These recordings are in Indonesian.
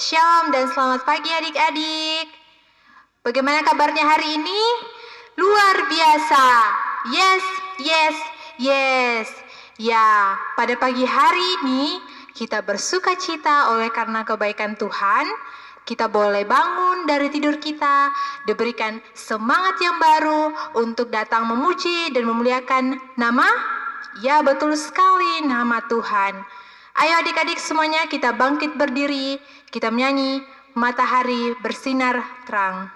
Shalom dan selamat pagi adik-adik. Bagaimana kabarnya hari ini? Luar biasa. Yes, yes, yes. Ya, pada pagi hari ini kita bersuka cita oleh karena kebaikan Tuhan. Kita boleh bangun dari tidur kita, diberikan semangat yang baru untuk datang memuji dan memuliakan nama. Ya, betul sekali, nama Tuhan. Ayo adik-adik semuanya kita bangkit berdiri, kita menyanyi matahari bersinar terang.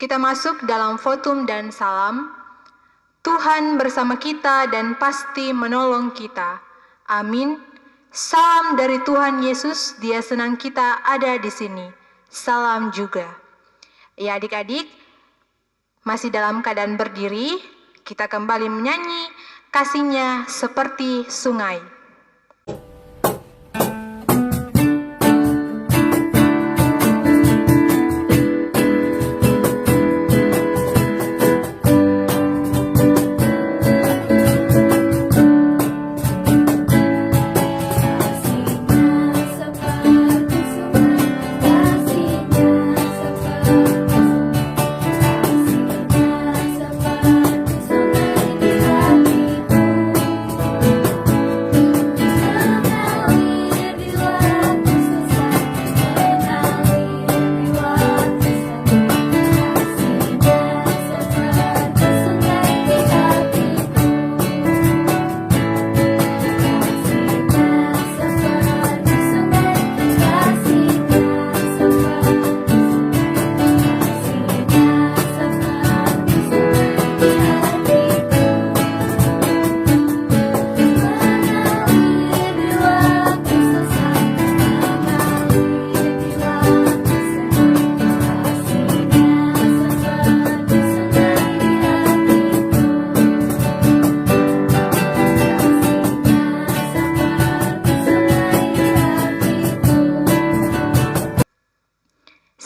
Kita masuk dalam votum dan salam. Tuhan bersama kita dan pasti menolong kita. Amin. Salam dari Tuhan Yesus, Dia senang kita ada di sini. Salam juga. Ya adik-adik, masih dalam keadaan berdiri, kita kembali menyanyi kasihnya seperti sungai.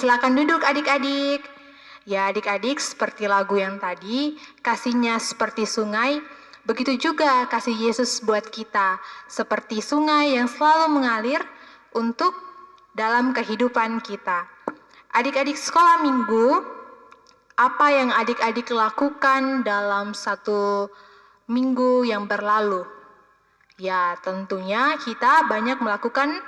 Silakan duduk adik-adik. Ya adik-adik, seperti lagu yang tadi, kasihnya seperti sungai, begitu juga kasih Yesus buat kita, seperti sungai yang selalu mengalir untuk dalam kehidupan kita. Adik-adik sekolah minggu, apa yang adik-adik lakukan dalam satu minggu yang berlalu? Ya tentunya kita banyak melakukan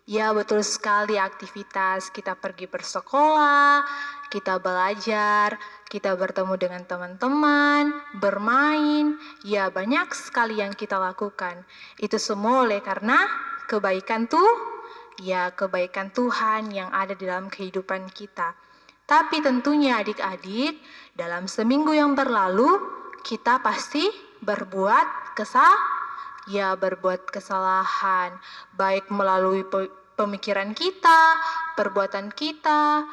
Ya betul sekali, aktivitas. Kita pergi bersekolah, kita belajar, kita bertemu dengan teman-teman, bermain. Ya banyak sekali yang kita lakukan. Itu semua oleh karena kebaikan kebaikan Tuhan yang ada di dalam kehidupan kita. Tapi tentunya adik-adik, dalam seminggu yang berlalu, kita pasti berbuat kesalahan, baik melalui pemikiran kita, perbuatan kita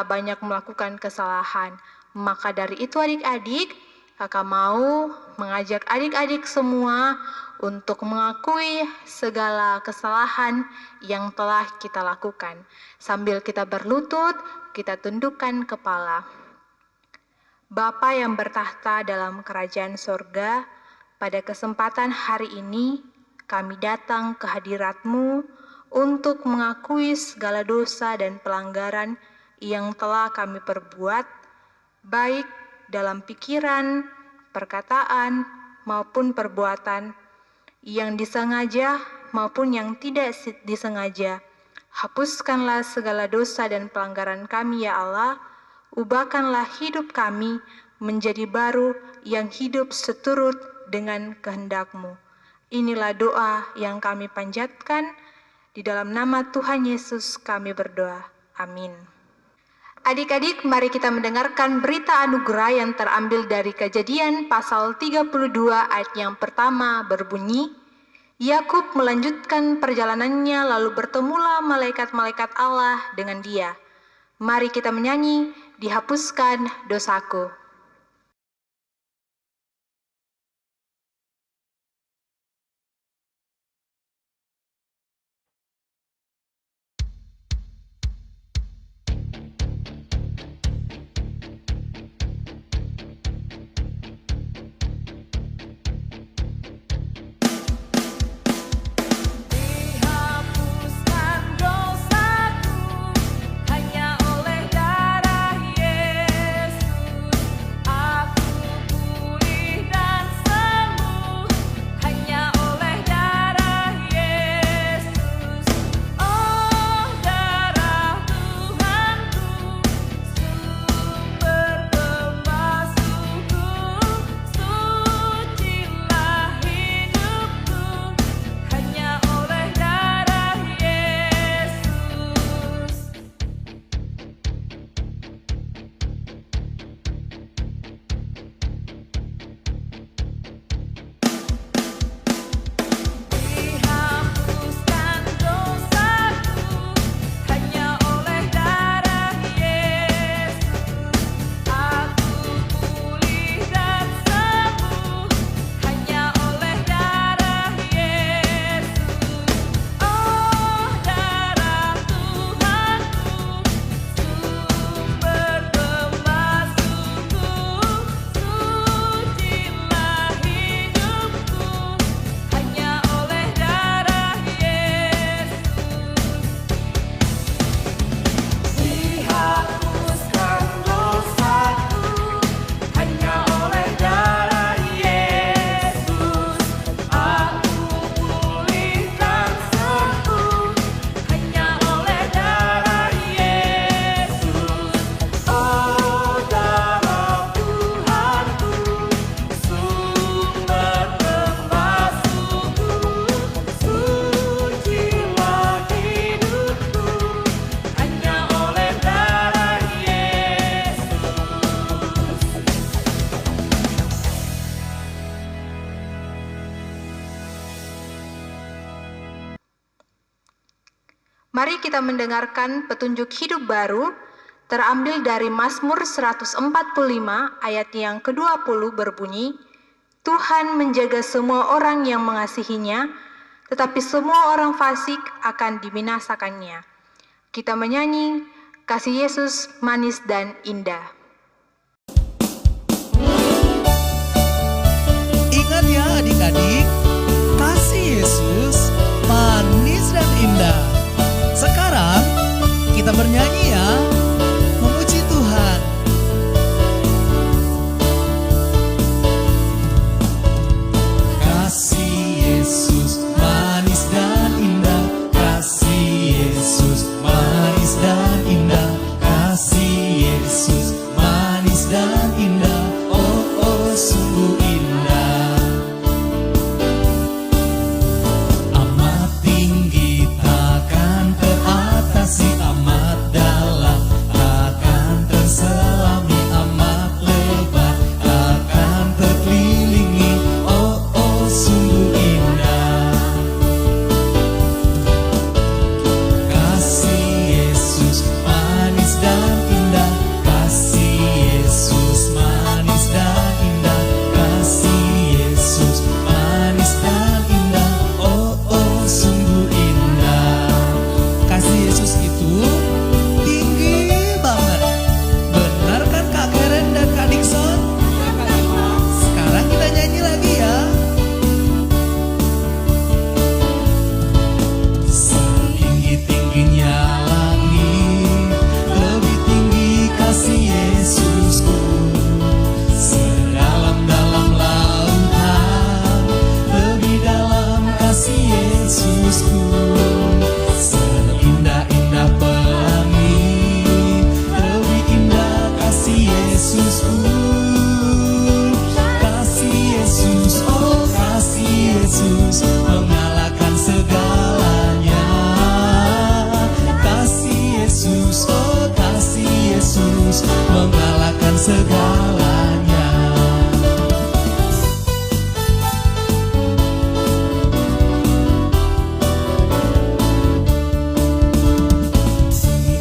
banyak melakukan kesalahan. Maka dari itu adik-adik, kakak mau mengajak adik-adik semua untuk mengakui segala kesalahan yang telah kita lakukan. Sambil kita berlutut, kita tundukkan kepala. Bapa yang bertahta dalam kerajaan sorga, pada kesempatan hari ini, kami datang ke hadirat-Mu untuk mengakui segala dosa dan pelanggaran yang telah kami perbuat, baik dalam pikiran, perkataan, maupun perbuatan, yang disengaja maupun yang tidak disengaja. Hapuskanlah segala dosa dan pelanggaran kami, ya Allah. Ubahkanlah hidup kami menjadi baru yang hidup seturut dengan kehendak-Mu. Inilah doa yang kami panjatkan. Di dalam nama Tuhan Yesus kami berdoa. Amin. Adik-adik, mari kita mendengarkan berita anugerah yang terambil dari Kejadian pasal 32 ayat yang pertama berbunyi, Yakub melanjutkan perjalanannya lalu bertemulah malaikat-malaikat Allah dengan dia. Mari kita menyanyi, dihapuskan dosaku. Mari kita mendengarkan petunjuk hidup baru terambil dari Mazmur 145 ayat yang ke-20 berbunyi, Tuhan menjaga semua orang yang mengasihinya, tetapi semua orang fasik akan dibinasakannya. Kita menyanyi, Kasih Yesus manis dan indah. Ingat ya adik-adik, kasih Yesus manis dan indah. Sekarang kita bernyanyi ya, memuji Tuhan. Kasih Yesus manis dan indah, kasih Yesus manis dan indah, kasih Yesus manis dan indah, oh oh sungguh indah. Amat tinggi takkan teratasi, amat dalam Yesus mengalahkan segalanya.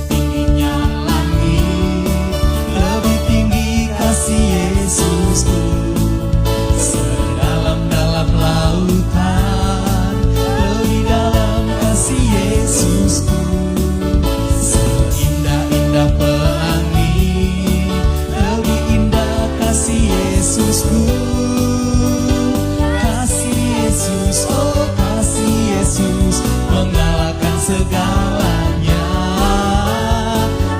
Tingginya langit, lebih tinggi kasih Yesusku. Sedalam-dalam lautan, lebih dalam kasih Yesusku. Seindah-indah pelangi, lebih indah kasih Yesusku. Kasih Yesus, oh kasih Yesus mengalahkan segalanya.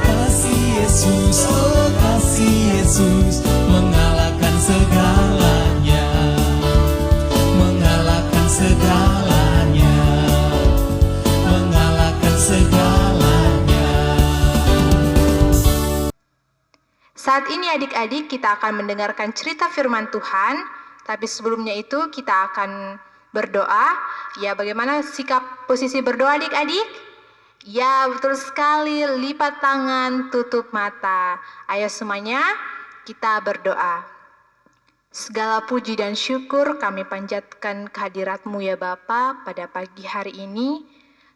Kasih Yesus, oh kasih Yesus mengalahkan segalanya. Mengalahkan segalanya. Mengalahkan segalanya. Saat ini adik-adik kita akan mendengarkan cerita firman Tuhan, tapi sebelumnya itu kita akan berdoa. Ya, bagaimana sikap posisi berdoa adik-adik? Ya, betul sekali, lipat tangan, tutup mata. Ayo semuanya, kita berdoa. Segala puji dan syukur kami panjatkan kehadirat-Mu ya Bapa pada pagi hari ini.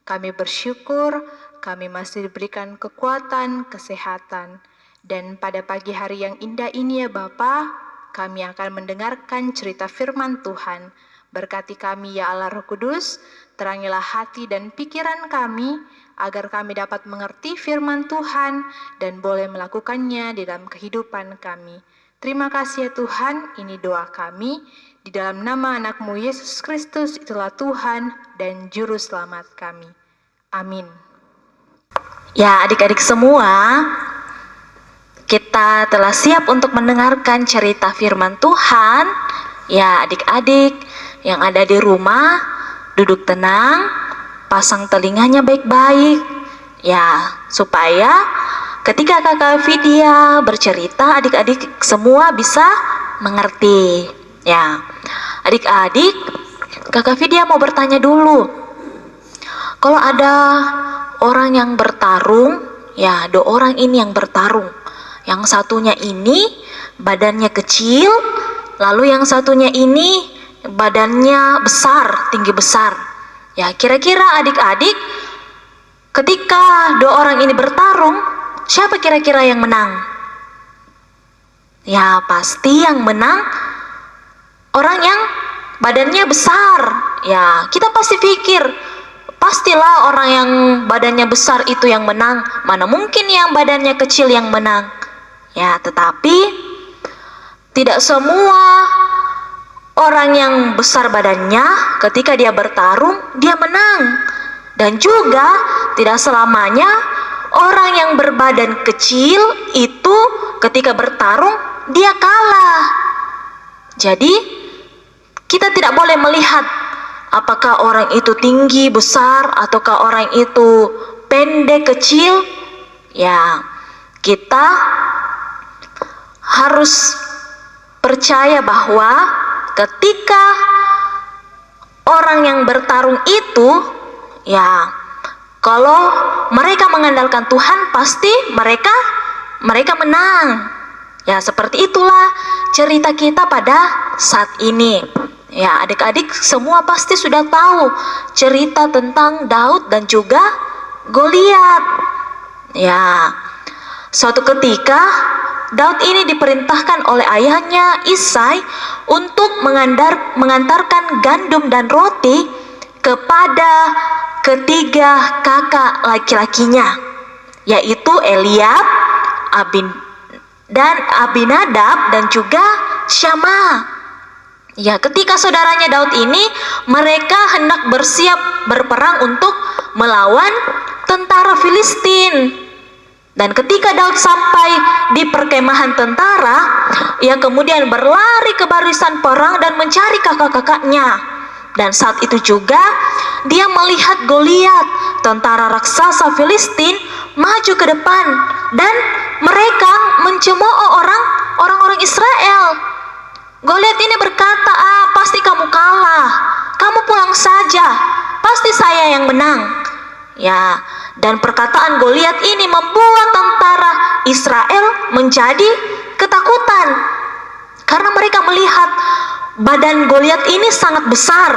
Kami bersyukur, kami masih diberikan kekuatan, kesehatan. Dan pada pagi hari yang indah ini ya Bapa, kami akan mendengarkan cerita firman Tuhan. Berkati kami ya Allah Roh Kudus, terangilah hati dan pikiran kami, agar kami dapat mengerti firman Tuhan dan boleh melakukannya di dalam kehidupan kami. Terima kasih ya Tuhan, ini doa kami. Di dalam nama anak-Mu Yesus Kristus, itulah Tuhan dan Juru Selamat kami. Amin. Ya, adik-adik semua, kita telah siap untuk mendengarkan cerita firman Tuhan. Ya, adik-adik yang ada di rumah, duduk tenang, pasang telinganya baik-baik. Ya, supaya ketika Kakak Vidya bercerita, adik-adik semua bisa mengerti. Ya, adik-adik, Kakak Vidya mau bertanya dulu. Kalau ada orang yang bertarung, ya, 2 orang ini yang bertarung. Yang satunya ini badannya kecil, lalu yang satunya ini badannya besar, tinggi besar. Ya, kira-kira adik-adik, ketika 2 orang ini bertarung, siapa kira-kira yang menang? Ya, pasti yang menang orang yang badannya besar. Ya, kita pasti pikir, pastilah orang yang badannya besar itu yang menang. Mana mungkin yang badannya kecil yang menang? Ya, tetapi tidak semua orang yang besar badannya ketika dia bertarung, dia menang. Dan juga tidak selamanya orang yang berbadan kecil itu ketika bertarung, dia kalah. Jadi, kita tidak boleh melihat apakah orang itu tinggi, besar, ataukah orang itu pendek, kecil. Ya, kita harus percaya bahwa ketika orang yang bertarung itu, ya, kalau mereka mengandalkan Tuhan, pasti mereka menang. Ya, seperti itulah cerita kita pada saat ini. Ya, adik-adik semua pasti sudah tahu cerita tentang Daud dan juga Goliat. Ya, suatu ketika Daud ini diperintahkan oleh ayahnya Isai untuk mengantarkan gandum dan roti kepada ketiga kakak laki-lakinya, yaitu Eliab, Abinadab dan juga Syama. Ya, ketika saudaranya Daud ini, mereka hendak bersiap berperang untuk melawan tentara Filistin. Dan ketika Daud sampai di perkemahan tentara, ia kemudian berlari ke barisan perang dan mencari kakak-kakaknya. Dan saat itu juga dia melihat Goliat, tentara raksasa Filistin, maju ke depan dan mereka mencemooh orang-orang Israel. Goliat ini berkata, pasti kamu kalah, kamu pulang saja, pasti saya yang menang. Ya, Dan perkataan Goliat ini membuat tentara Israel menjadi ketakutan. Karena mereka melihat badan Goliat ini sangat besar.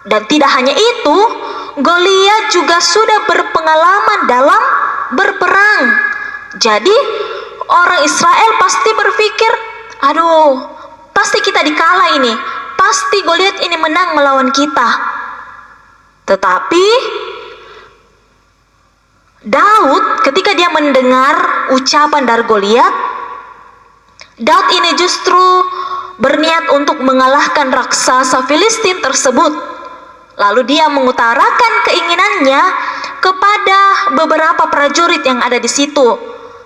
Dan tidak hanya itu, Goliat juga sudah berpengalaman dalam berperang. Jadi orang Israel pasti berpikir, aduh, pasti kita dikalah ini. Pasti Goliat ini menang melawan kita. Tetapi Daud ketika dia mendengar ucapan dari Goliat, Daud ini justru berniat untuk mengalahkan raksasa Filistin tersebut. Lalu dia mengutarakan keinginannya kepada beberapa prajurit yang ada di situ.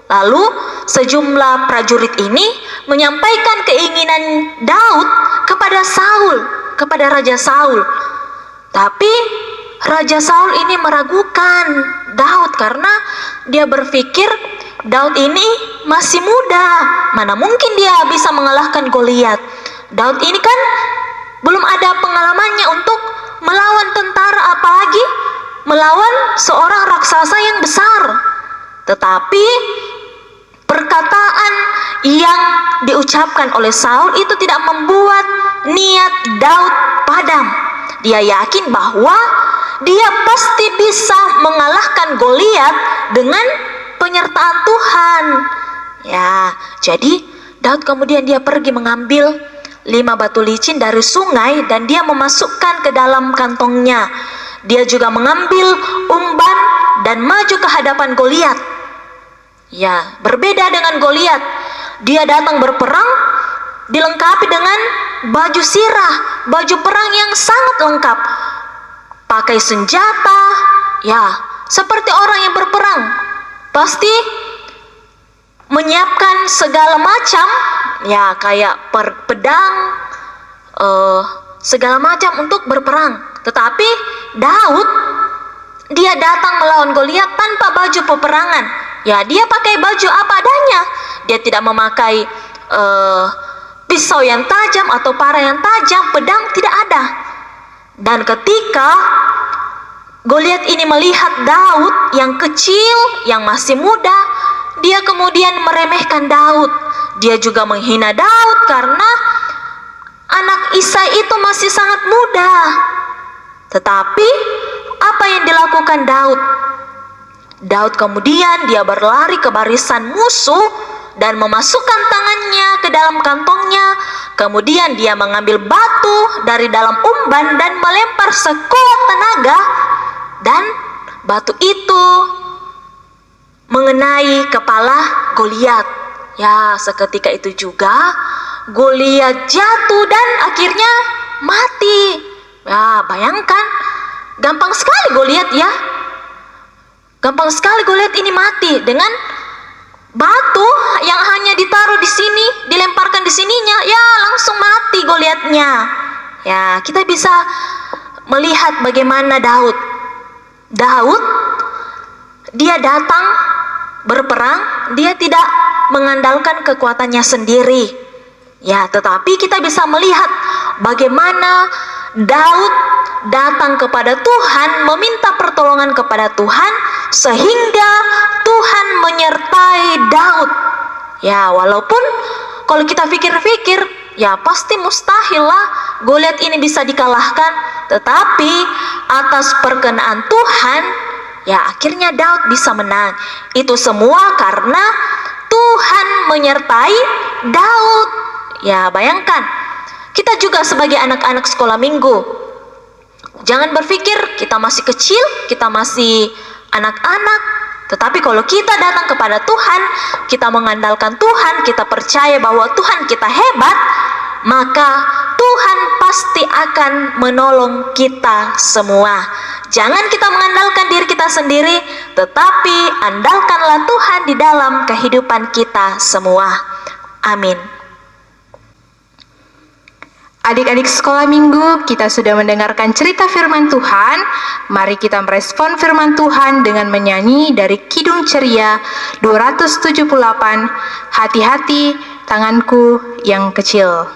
Lalu sejumlah prajurit ini menyampaikan keinginan Daud kepada Saul, kepada Raja Saul. Tapi Raja Saul ini meragukan Daud karena dia berpikir Daud ini masih muda, mana mungkin dia bisa mengalahkan Goliat. Daud ini kan belum ada pengalamannya untuk melawan tentara, apalagi melawan seorang raksasa yang besar. Tetapi perkataan yang diucapkan oleh Saul itu tidak membuat niat Daud padam. Dia yakin bahwa dia pasti bisa mengalahkan Goliat dengan penyertaan Tuhan. Ya, jadi Daud kemudian dia pergi mengambil 5 batu licin dari sungai dan dia memasukkan ke dalam kantongnya. Dia juga mengambil umban dan maju ke hadapan Goliat. Ya, berbeda dengan Goliat. Dia datang berperang dilengkapi dengan baju sirah, baju perang yang sangat lengkap. Pakai senjata, ya, seperti orang yang berperang. Pasti menyiapkan segala macam, ya, kayak pedang, segala macam untuk berperang. Tetapi Daud, dia datang melawan Goliat tanpa baju peperangan. Ya, dia pakai baju apa adanya. Dia tidak memakai pisau yang tajam atau parang yang tajam, pedang tidak ada. Dan ketika Goliat ini melihat Daud yang kecil, yang masih muda, dia kemudian meremehkan Daud. Dia juga menghina Daud karena anak Isai itu masih sangat muda. Tetapi apa yang dilakukan Daud? Daud kemudian dia berlari ke barisan musuh dan memasukkan tangannya ke dalam kantongnya. Kemudian dia mengambil batu dari dalam umban dan melempar sekuat tenaga, dan batu itu mengenai kepala Goliat. Ya, seketika itu juga Goliat jatuh dan akhirnya mati. Ya, bayangkan, gampang sekali Goliat ya. Gampang sekali Goliat ini mati dengan batu yang hanya ditaruh di sini, dilemparkan di sininya, ya langsung mati Goliatnya. Ya, kita bisa melihat bagaimana Daud, dia datang berperang, dia tidak mengandalkan kekuatannya sendiri. Ya, tetapi kita bisa melihat bagaimana Daud datang kepada Tuhan, meminta pertolongan kepada Tuhan, sehingga Tuhan menyertai Daud. Ya, walaupun kalau kita pikir-pikir, ya pasti mustahil lah Goliat ini bisa dikalahkan. Tetapi atas perkenaan Tuhan, ya akhirnya Daud bisa menang. Itu semua karena Tuhan menyertai Daud. Ya, bayangkan, kita juga sebagai anak-anak sekolah minggu, jangan berpikir kita masih kecil, kita masih anak-anak. Tetapi kalau kita datang kepada Tuhan, kita mengandalkan Tuhan, kita percaya bahwa Tuhan kita hebat, maka Tuhan pasti akan menolong kita semua. Jangan kita mengandalkan diri kita sendiri, tetapi andalkanlah Tuhan di dalam kehidupan kita semua. Amin. Adik-adik sekolah minggu, kita sudah mendengarkan cerita firman Tuhan. Mari kita merespon firman Tuhan dengan menyanyi dari Kidung Ceria 278, Hati-hati tanganku yang kecil.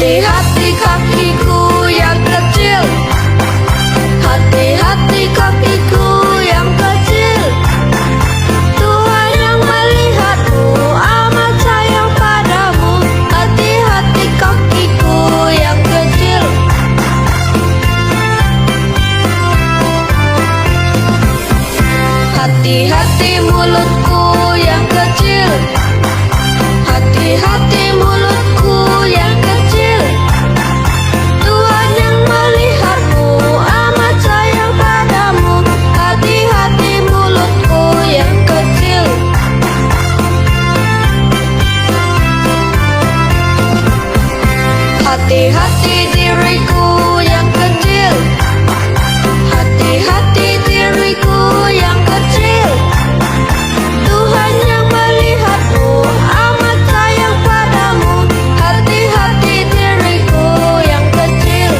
Hati-hati kakiku yang kecil, hati-hati kakiku yang kecil. Tuhan yang melihatmu amat sayang padamu. Hati-hati kakiku yang kecil. Hati-hati mulutku yang kecil, hati-hati mulutku yang kecil. Tuhan yang melihatmu amat sayang padamu. Hati-hati mulutku yang kecil. Hati-hati diriku yang kecil, hati-hati diriku yang kecil. Tuhan yang melihatmu amat sayang padamu. Hati-hati diriku yang kecil.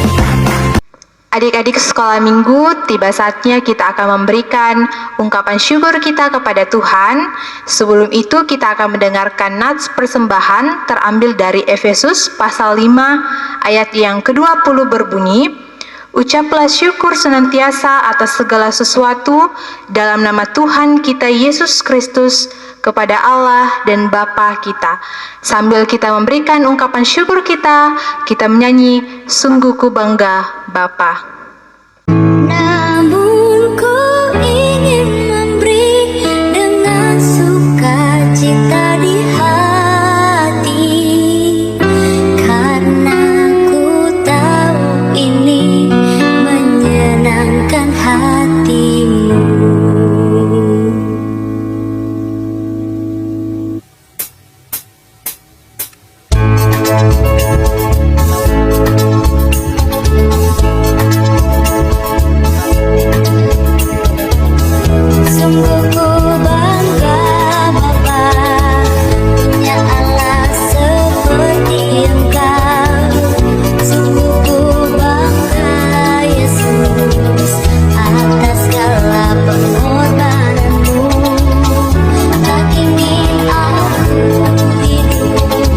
Adik-adik sekolah minggu, tiba saatnya kita akan memberikan ungkapan syukur kita kepada Tuhan. Sebelum itu kita akan mendengarkan nats persembahan terambil dari Efesus pasal 5 ayat yang ke-20 berbunyi, "Ucaplah syukur senantiasa atas segala sesuatu dalam nama Tuhan kita Yesus Kristus kepada Allah dan Bapa kita." Sambil kita memberikan ungkapan syukur kita menyanyi "Sungguh ku bangga Bapa." Namun ku ingin memberi dengan sukacita di hati, karena ku tahu ini menyenangkan hatimu. Sungguh ku bangga Bapa, punya Allah seperti Engkau. Sungguh ku bangga Yesus atas segala pengorbananmu. Tak ingin aku hidup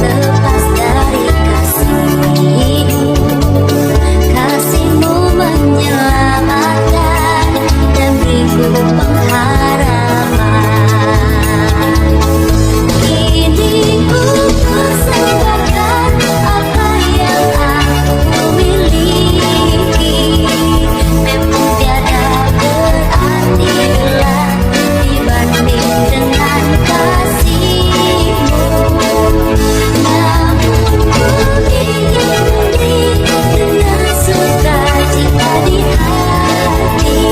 lepas dari kasih-Mu. Kasih-Mu menyelamatkan dan beriku pengharapan. Kini ku persembahkan apa yang aku miliki. Memang tiada berarti lah dibanding dengan kasih-Mu. Namun ku ingin beri dengan sukacita di hati,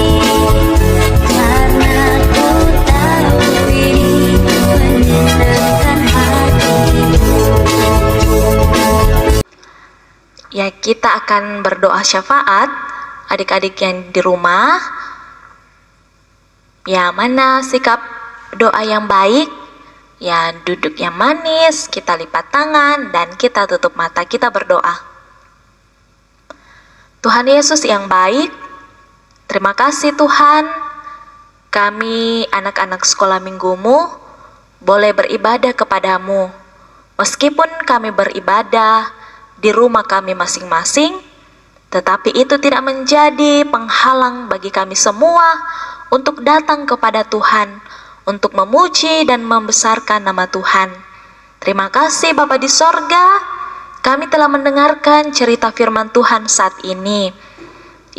karena ku tahu ini menyenangkan hatimu. Ya, kita akan berdoa syafaat. Adik-adik yang di rumah, ya, mana sikap doa yang baik? Ya, duduk yang manis, kita lipat tangan, dan kita tutup mata, kita berdoa. Tuhan Yesus yang baik, terima kasih Tuhan, kami anak-anak sekolah minggumu boleh beribadah kepadamu. Meskipun kami beribadah di rumah kami masing-masing, tetapi itu tidak menjadi penghalang bagi kami semua untuk datang kepada Tuhan, untuk memuji dan membesarkan nama Tuhan. Terima kasih Bapa di sorga, kami telah mendengarkan cerita firman Tuhan saat ini,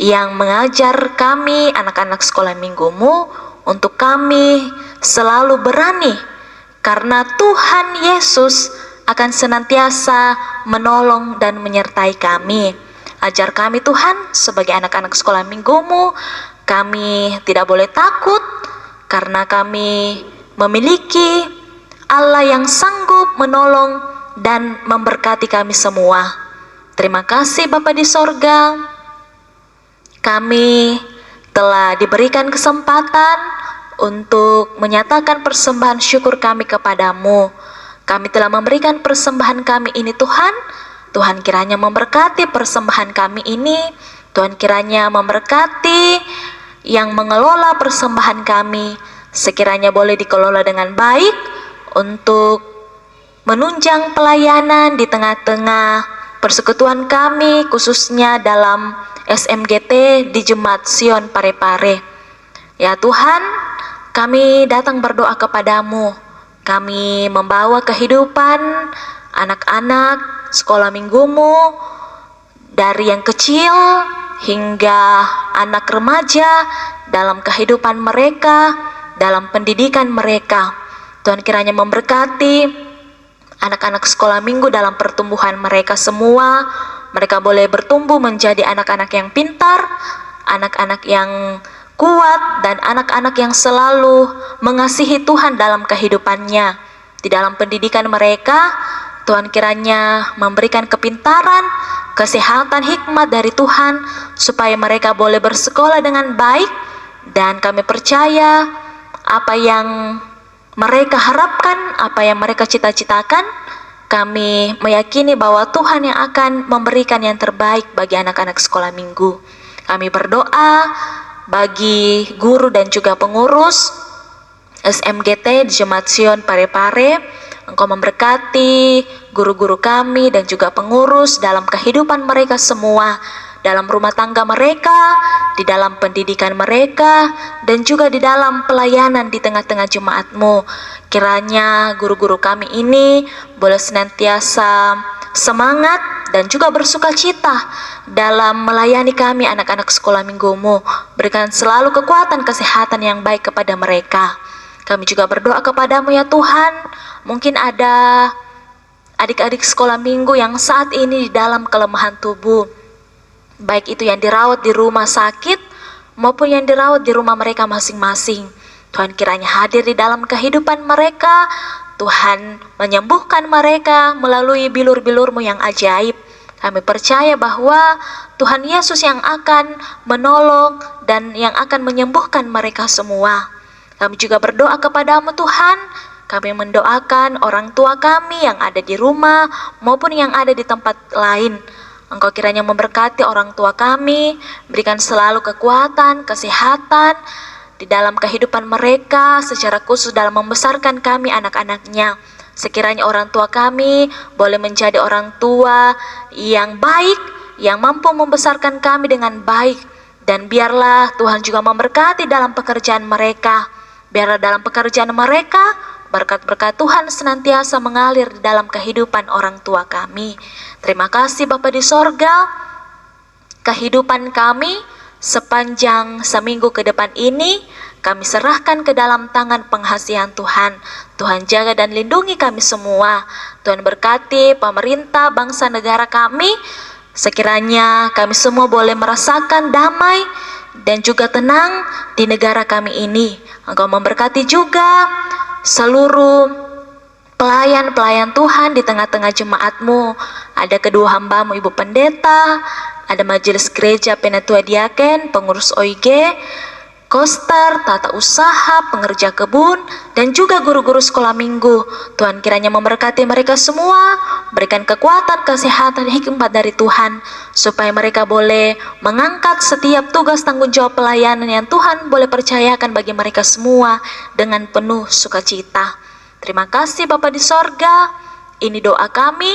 yang mengajar kami anak-anak sekolah minggumu untuk kami selalu berani, karena Tuhan Yesus akan senantiasa menolong dan menyertai kami. Ajar kami Tuhan sebagai anak-anak sekolah minggumu, kami tidak boleh takut karena kami memiliki Allah yang sanggup menolong dan memberkati kami semua. Terima kasih Bapa di sorga, kami telah diberikan kesempatan untuk menyatakan persembahan syukur kami kepadamu. Kami telah memberikan persembahan kami ini Tuhan. Tuhan kiranya memberkati persembahan kami ini. Tuhan kiranya memberkati yang mengelola persembahan kami. Sekiranya boleh dikelola dengan baik untuk menunjang pelayanan di tengah-tengah persekutuan kami khususnya dalam SMGT di Jemaat Sion Parepare. Ya Tuhan, kami datang berdoa kepadamu. Kami membawa kehidupan anak-anak sekolah minggumu, dari yang kecil hingga anak remaja dalam kehidupan mereka, dalam pendidikan mereka. Tuhan kiranya memberkati anak-anak sekolah minggu dalam pertumbuhan mereka semua. Mereka boleh bertumbuh menjadi anak-anak yang pintar, anak-anak yang kuat, dan anak-anak yang selalu mengasihi Tuhan dalam kehidupannya. Di dalam pendidikan mereka, Tuhan kiranya memberikan kepintaran, kesehatan, hikmat dari Tuhan, supaya mereka boleh bersekolah dengan baik. Dan kami percaya apa yang mereka harapkan, apa yang mereka cita-citakan, kami meyakini bahwa Tuhan yang akan memberikan yang terbaik bagi anak-anak sekolah minggu. Kami berdoa bagi guru dan juga pengurus SMGT di Jemaat Sion Parepare. Engkau memberkati guru-guru kami dan juga pengurus dalam kehidupan mereka semua, dalam rumah tangga mereka, di dalam pendidikan mereka, dan juga di dalam pelayanan di tengah-tengah jemaat-Mu. Kiranya guru-guru kami ini boleh senantiasa semangat dan juga bersuka cita dalam melayani kami anak-anak sekolah minggu-Mu. Berikan selalu kekuatan kesehatan yang baik kepada mereka. Kami juga berdoa kepadamu ya Tuhan, mungkin ada adik-adik sekolah minggu yang saat ini di dalam kelemahan tubuh, baik itu yang dirawat di rumah sakit maupun yang dirawat di rumah mereka masing-masing. Tuhan kiranya hadir di dalam kehidupan mereka. Tuhan menyembuhkan mereka melalui bilur-bilur-Mu yang ajaib. Kami percaya bahwa Tuhan Yesus yang akan menolong dan yang akan menyembuhkan mereka semua. Kami juga berdoa kepadamu Tuhan. Kami mendoakan orang tua kami yang ada di rumah maupun yang ada di tempat lain. Engkau kiranya memberkati orang tua kami, berikan selalu kekuatan, kesehatan di dalam kehidupan mereka, secara khusus dalam membesarkan kami anak-anaknya. Sekiranya orang tua kami boleh menjadi orang tua yang baik, yang mampu membesarkan kami dengan baik. Dan biarlah Tuhan juga memberkati dalam pekerjaan mereka. Biarlah dalam pekerjaan mereka, berkat-berkat Tuhan senantiasa mengalir di dalam kehidupan orang tua kami. Terima kasih Bapa di sorga. Kehidupan kami sepanjang seminggu ke depan ini, kami serahkan ke dalam tangan penghasihan Tuhan. Tuhan jaga dan lindungi kami semua. Tuhan berkati pemerintah, bangsa, negara kami. Sekiranya kami semua boleh merasakan damai dan juga tenang di negara kami ini. Engkau memberkati juga seluruh pelayan-pelayan Tuhan di tengah-tengah jemaat-Mu. Ada kedua hamba-Mu Ibu Pendeta, ada majelis gereja Penatua Diaken, pengurus OIG, koster, tata usaha, pengerja kebun, dan juga guru-guru sekolah minggu. Tuhan kiranya memberkati mereka semua, berikan kekuatan, kesehatan, hikmat dari Tuhan, supaya mereka boleh mengangkat setiap tugas tanggung jawab pelayanan yang Tuhan boleh percayakan bagi mereka semua dengan penuh sukacita. Terima kasih Bapa di sorga. Ini doa kami,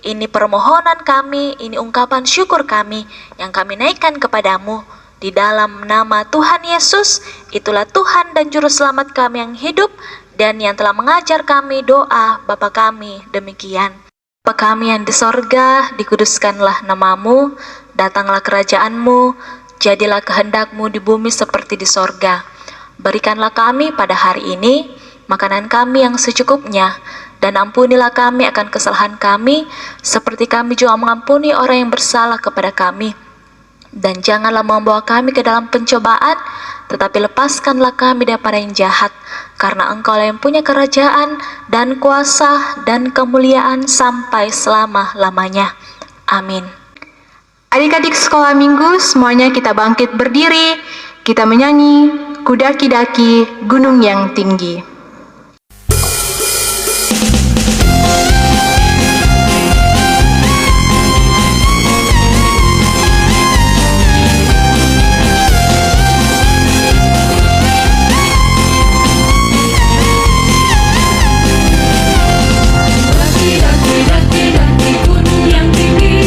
ini permohonan kami, ini ungkapan syukur kami yang kami naikkan kepadamu. Di dalam nama Tuhan Yesus, itulah Tuhan dan Juru Selamat kami yang hidup dan yang telah mengajar kami doa Bapa kami demikian. Bapa kami yang di sorga, dikuduskanlah namamu, datanglah kerajaan-Mu, jadilah kehendak-Mu di bumi seperti di sorga. Berikanlah kami pada hari ini makanan kami yang secukupnya, dan ampunilah kami akan kesalahan kami, seperti kami juga mengampuni orang yang bersalah kepada kami. Dan janganlah membawa kami ke dalam pencobaan, tetapi lepaskanlah kami daripada yang jahat, karena Engkau-lah yang punya kerajaan dan kuasa dan kemuliaan sampai selama-lamanya. Amin. Adik-adik sekolah minggu, semuanya kita bangkit berdiri, kita menyanyi Kudaki-daki Gunung yang Tinggi. Daki gunung yang tinggi,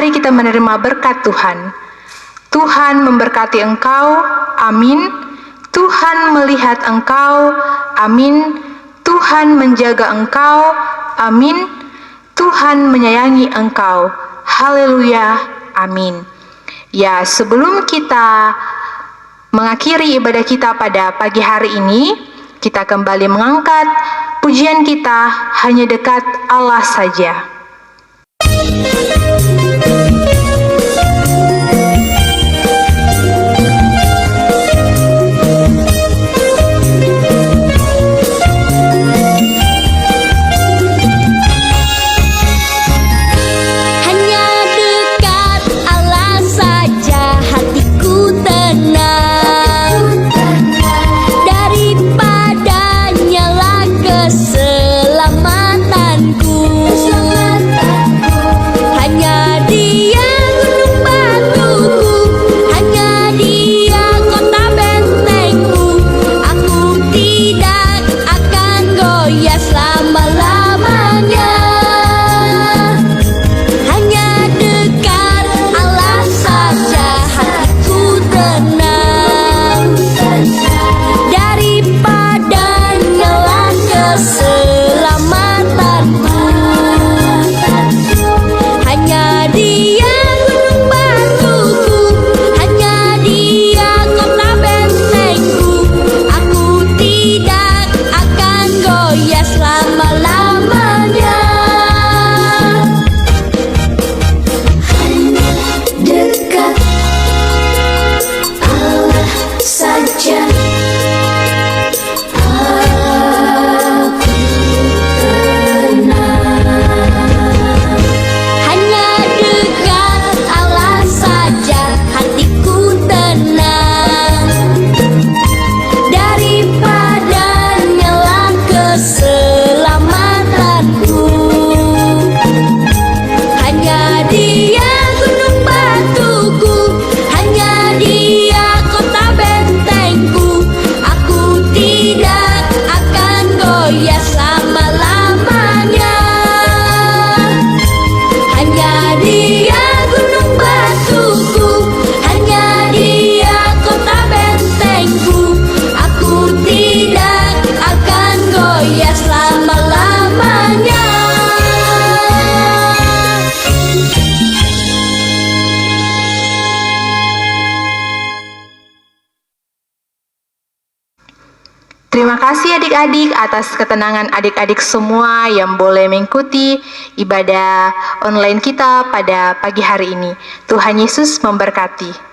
Mari kita menerima berkat Tuhan. Tuhan memberkati engkau, amin. Tuhan melihat engkau, amin. Tuhan menjaga engkau, amin. Tuhan menyayangi engkau, haleluya, amin. Ya, sebelum kita mengakhiri ibadah kita pada pagi hari ini, kita kembali mengangkat pujian kita, hanya dekat Allah saja. Hanya dekat Allah saja hatiku tenang, daripadanya lah keselamatanku. Hanya Dia gunung batuku, hanya Dia kota bentengku. Aku tidak akan goyah selama-lamanya. Hanya dekat Allah saja hatiku tenang, daripadanya lah keselamatanku. Hanya Dia gunung batuku, hanya Dia kota bentengku. Aku tidak akan goyah selama-lamanya. Hanya dekat Allah saja aku tenang. Hanya dekat Allah saja hatiku tenang, daripadanya lah keselamatanku. Hanya Dia gunung batuku, hanya Dia kota bentengku. Aku tidak akan goyah selama-lamanya. Hanya Dia gunung batuku, hanya Dia kota bentengku. Aku tidak akan goyah selama-lamanya. Terima kasih adik-adik atas ketenangan adik-adik semua yang boleh mengikuti ibadah online kita pada pagi hari ini. Tuhan Yesus memberkati.